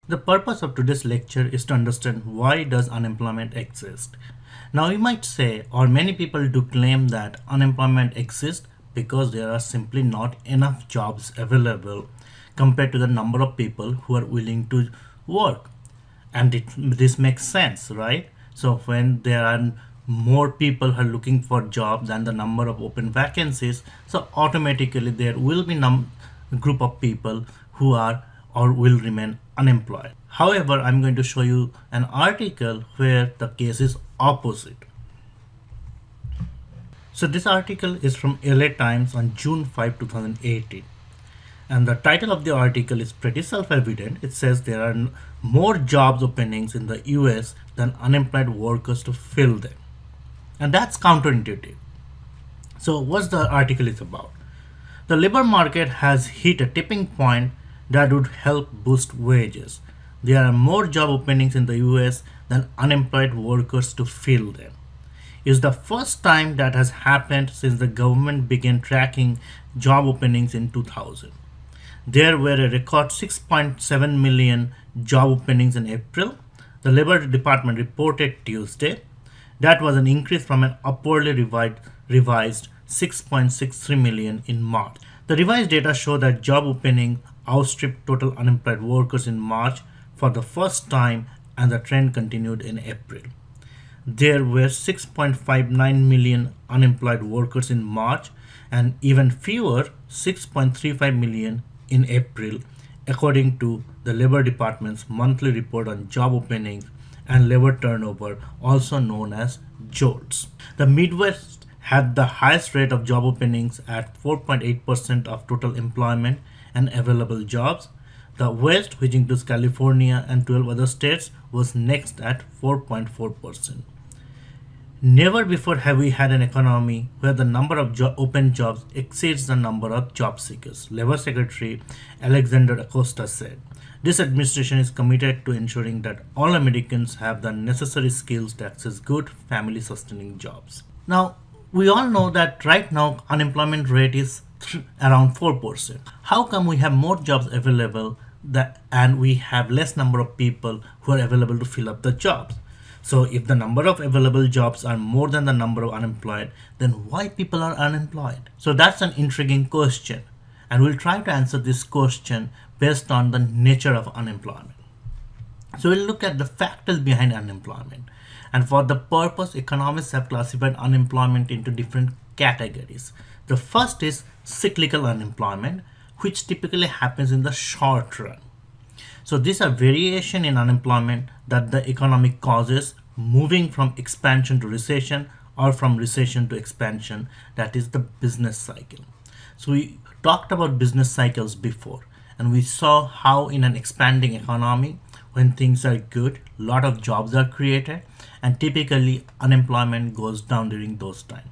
The purpose of today's lecture is to understand why does unemployment exist. Now you might say, or many people do claim that unemployment exists because there are simply not enough jobs available compared to the number of people who are willing to work. And this makes sense, right? So when there are more people who are looking for jobs than the number of open vacancies, so automatically there will be group of people who are or will remain unemployed. However, I'm going to show you an article where the case is opposite. So this article is from LA Times on June 5, 2018. And the title of the article is pretty self-evident. It says there are more jobs openings in the US than unemployed workers to fill them. And that's counterintuitive. So what the article is about? The labor market has hit a tipping point that would help boost wages. There are more job openings in the US than unemployed workers to fill them. It's the first time that has happened since the government began tracking job openings in 2000. There were a record 6.7 million job openings in April, the Labor Department reported Tuesday. That was an increase from an upwardly revised 6.63 million in March. The revised data show that job opening outstripped total unemployed workers in March for the first time, and the trend continued in April. There were 6.59 million unemployed workers in March and even fewer, 6.35 million in April, according to the Labor Department's monthly report on job openings and labor turnover, also known as JOLTS. The Midwest had the highest rate of job openings at 4.8% of total employment and available jobs. The West, which includes California and 12 other states, was next at 4.4%. Never before have we had an economy where the number of open jobs exceeds the number of job seekers, Labor Secretary Alexander Acosta said. This administration is committed to ensuring that all Americans have the necessary skills to access good, family sustaining jobs. Now, we all know that right now unemployment rate is around 4%. How come we have more jobs available and we have less number of people who are available to fill up the jobs? So if the number of available jobs are more than the number of unemployed, then why people are unemployed? So that's an intriguing question, and we'll try to answer this question based on the nature of unemployment. So we'll look at the factors behind unemployment. And for the purpose, economists have classified unemployment into different categories. The first is cyclical unemployment, which typically happens in the short run. So these are variation in unemployment that the economy causes, moving from expansion to recession or from recession to expansion, that is the business cycle. So we talked about business cycles before, and we saw how in an expanding economy, when things are good, a lot of jobs are created, and typically unemployment goes down during those times.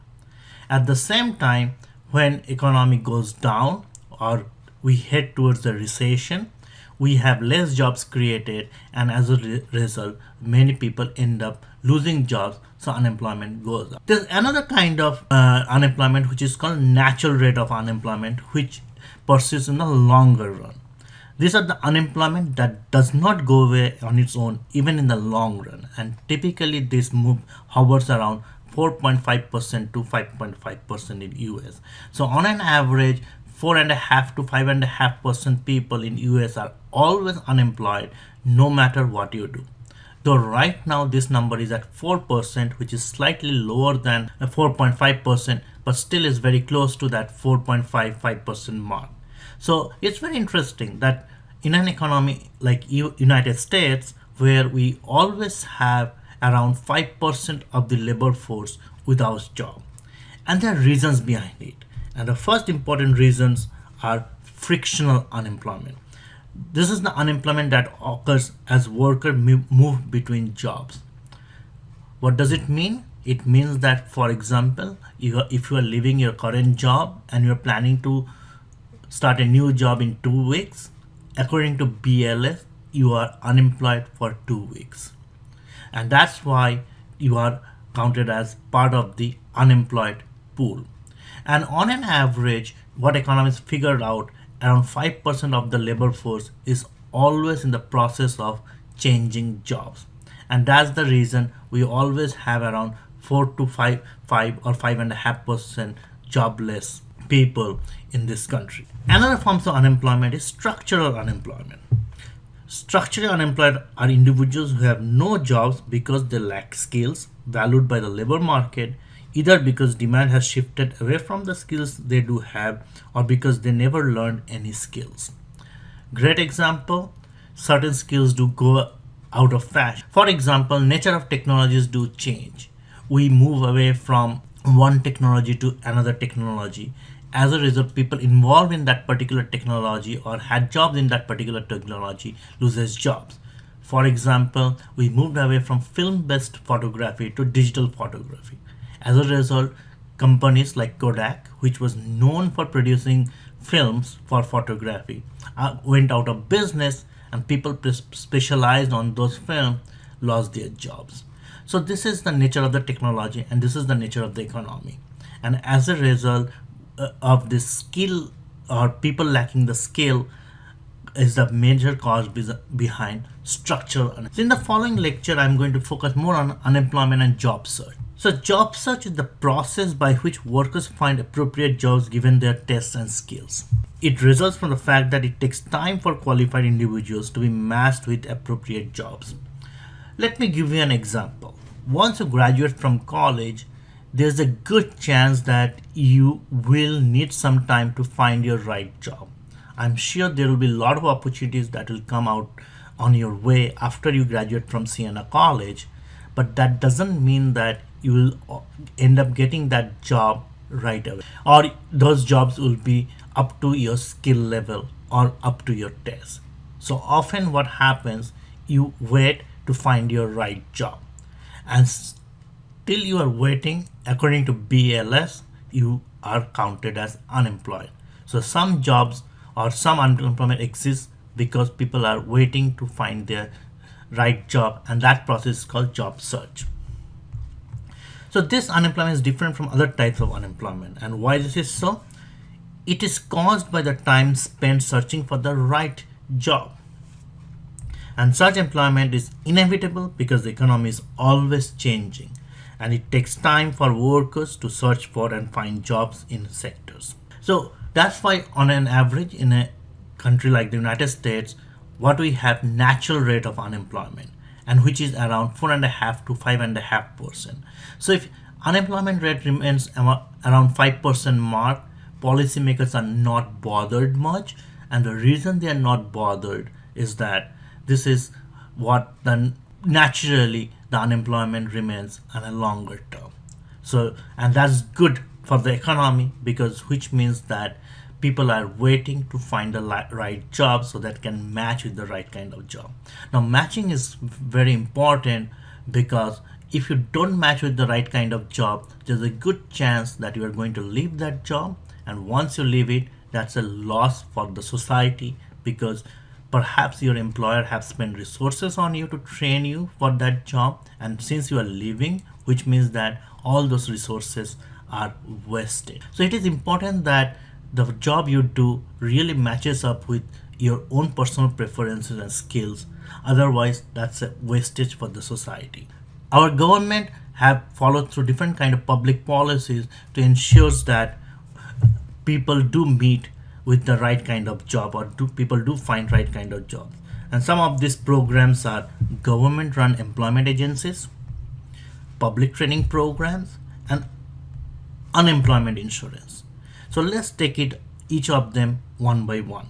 At the same time, when economy goes down or we head towards the recession, we have less jobs created, and as a result many people end up losing jobs, so unemployment goes up. There's another kind of unemployment which is called natural rate of unemployment, which persists in the longer run. These are the unemployment that does not go away on its own even in the long run, and typically this move hovers around 4.5% to 5.5% in US. So on an average 4.5 to 5.5% people in US are always unemployed no matter what you do. Though right now this number is at 4%, which is slightly lower than 4.5%, but still is very close to that 4.55% mark. So it's very interesting that in an economy like United States, where we always have around 5% of the labor force without job, and there are reasons behind it. And the first important reasons are frictional unemployment. This is the unemployment that occurs as workers move between jobs. What does it mean? It means that, for example, if you are leaving your current job and you're planning to start a new job in 2 weeks, according to BLS, you are unemployed for 2 weeks. And that's why you are counted as part of the unemployed pool. And on an average, what economists figured out, around 5% of the labor force is always in the process of changing jobs. And that's the reason we always have around 4 to 5 or 5.5% jobless people in this country. Another form of unemployment is structural unemployment. Structurally unemployed are individuals who have no jobs because they lack skills valued by the labor market, either because demand has shifted away from the skills they do have or because they never learned any skills. Great example, certain skills do go out of fashion. For example, nature of technologies do change. We move away from one technology to another technology. As a result, people involved in that particular technology or had jobs in that particular technology loses jobs. For example, we moved away from film-based photography to digital photography. As a result, companies like Kodak, which was known for producing films for photography, went out of business, and people specialized on those films lost their jobs. So this is the nature of the technology, and this is the nature of the economy. And as a result of this skill or people lacking the skill is the major cause behind structural unemployment. So in the following lecture, I'm going to focus more on unemployment and job search. So job search is the process by which workers find appropriate jobs given their tastes and skills. It results from the fact that it takes time for qualified individuals to be matched with appropriate jobs. Let me give you an example. Once you graduate from college, there's a good chance that you will need some time to find your right job. I'm sure there will be a lot of opportunities that will come out on your way after you graduate from Siena College, but that doesn't mean that you will end up getting that job right away, or those jobs will be up to your skill level or up to your test. So often what happens, you wait to find your right job, and till you are waiting, according to BLS, you are counted as unemployed. So some jobs or some unemployment exists because people are waiting to find their right job, and that process is called job search. So this unemployment is different from other types of unemployment. And why this is so? It is caused by the time spent searching for the right job. And such employment is inevitable because the economy is always changing, and it takes time for workers to search for and find jobs in sectors. So that's why on an average in a country like the United States, what we have natural rate of unemployment, and which is around 4.5 to 5.5%. So if unemployment rate remains around 5% mark, policymakers are not bothered much, and the reason they are not bothered is that this is what then naturally the unemployment remains on a longer term. So, and that's good for the economy, because which means that people are waiting to find the right job so that can match with the right kind of job. Now matching is very important, because if you don't match with the right kind of job, there's a good chance that you are going to leave that job, and once you leave it, that's a loss for the society, because perhaps your employer has spent resources on you to train you for that job, and since you are leaving, which means that all those resources are wasted. So it is important that the job you do really matches up with your own personal preferences and skills. Otherwise, that's a wastage for the society. Our government have followed through different kind of public policies to ensure that people do meet with the right kind of job, or people do find right kind of job. And some of these programs are government run employment agencies, public training programs, and unemployment insurance. So let's take it each of them one by one.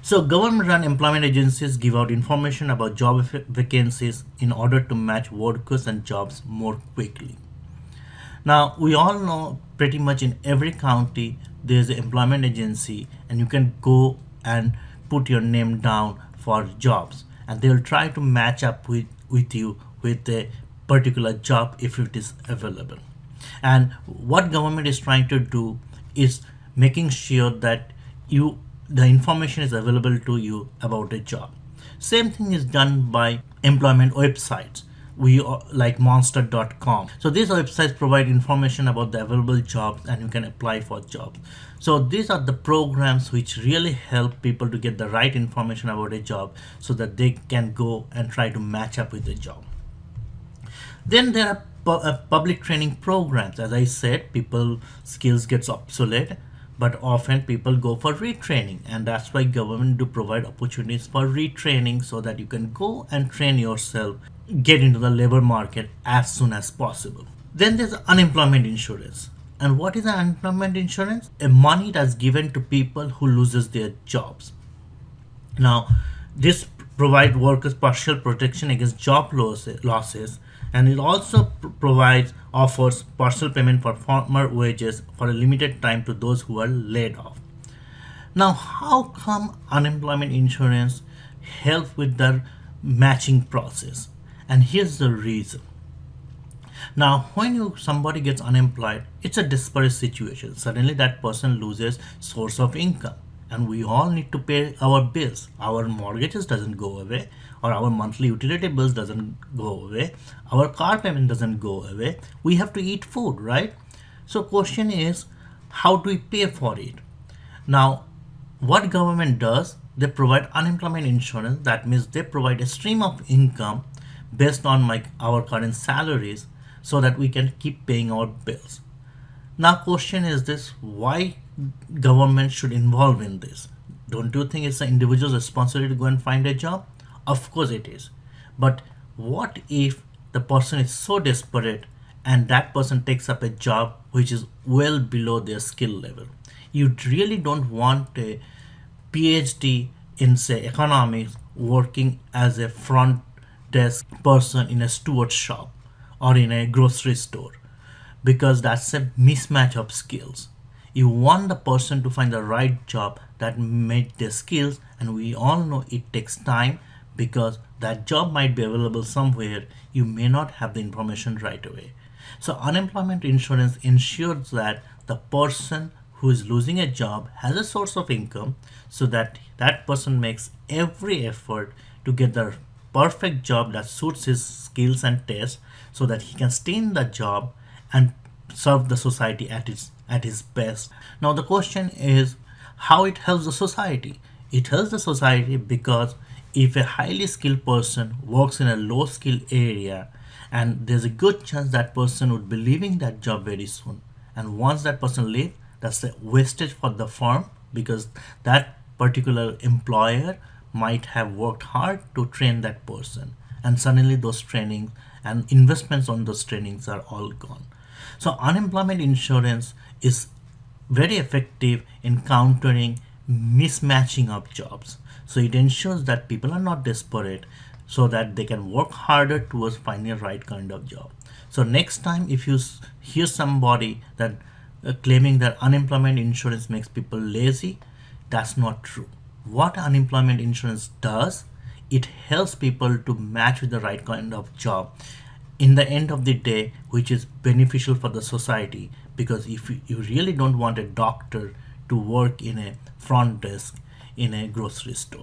So government run employment agencies give out information about job vacancies in order to match workers and jobs more quickly. Now we all know pretty much in every county there's an employment agency, and you can go and put your name down for jobs, and they'll try to match up with you with a particular job if it is available. And what government is trying to do is making sure that the information is available to you about a job. Same thing is done by employment websites. we like monster.com. So these websites provide information about the available jobs and you can apply for jobs. So these are the programs which really help people to get the right information about a job so that they can go and try to match up with the job. Then there are public training programs. As I said, people skills gets obsolete, but often people go for retraining, and that's why government do provide opportunities for retraining so that you can go and train yourself, get into the labor market as soon as possible. Then there's unemployment insurance. And what is unemployment insurance? A money that's given to people who loses their jobs. Now, this provides workers partial protection against job losses, and it also provides offers partial payment for former wages for a limited time to those who are laid off. Now, how come unemployment insurance help with the matching process? And here's the reason. Now, when somebody gets unemployed, it's a desperate situation. Suddenly, that person loses source of income, and we all need to pay our bills. Our mortgages doesn't go away, or our monthly utility bills doesn't go away. Our car payment doesn't go away. We have to eat food, right? So, question is, how do we pay for it? Now, what government does? They provide unemployment insurance. That means they provide a stream of income based on our current salaries so that we can keep paying our bills. Now question is this, why government should involve in this? Don't you think it's an individual's responsibility to go and find a job? Of course it is. But what if the person is so desperate and that person takes up a job which is well below their skill level? You really don't want a PhD in say economics working as a front desk person in a steward shop or in a grocery store, because that's a mismatch of skills. You want the person to find the right job that meet their skills, and we all know it takes time because that job might be available somewhere. You may not have the information right away. So unemployment insurance ensures that the person who is losing a job has a source of income so that that person makes every effort to get the perfect job that suits his skills and tastes so that he can stay in the job and serve the society at his best. Now the question is how it helps the society. It helps the society because if a highly skilled person works in a low skill area, and there's a good chance that person would be leaving that job very soon, and once that person leaves, that's a wastage for the firm because that particular employer might have worked hard to train that person, and suddenly those trainings and investments on those trainings are all gone. So unemployment insurance is very effective in countering mismatching of jobs. So it ensures that people are not desperate so that they can work harder towards finding the right kind of job. So next time if you hear somebody that claiming that unemployment insurance makes people lazy, that's not true. What unemployment insurance does, it helps people to match with the right kind of job in the end of the day, which is beneficial for the society. Because if you really don't want a doctor to work in a front desk in a grocery store.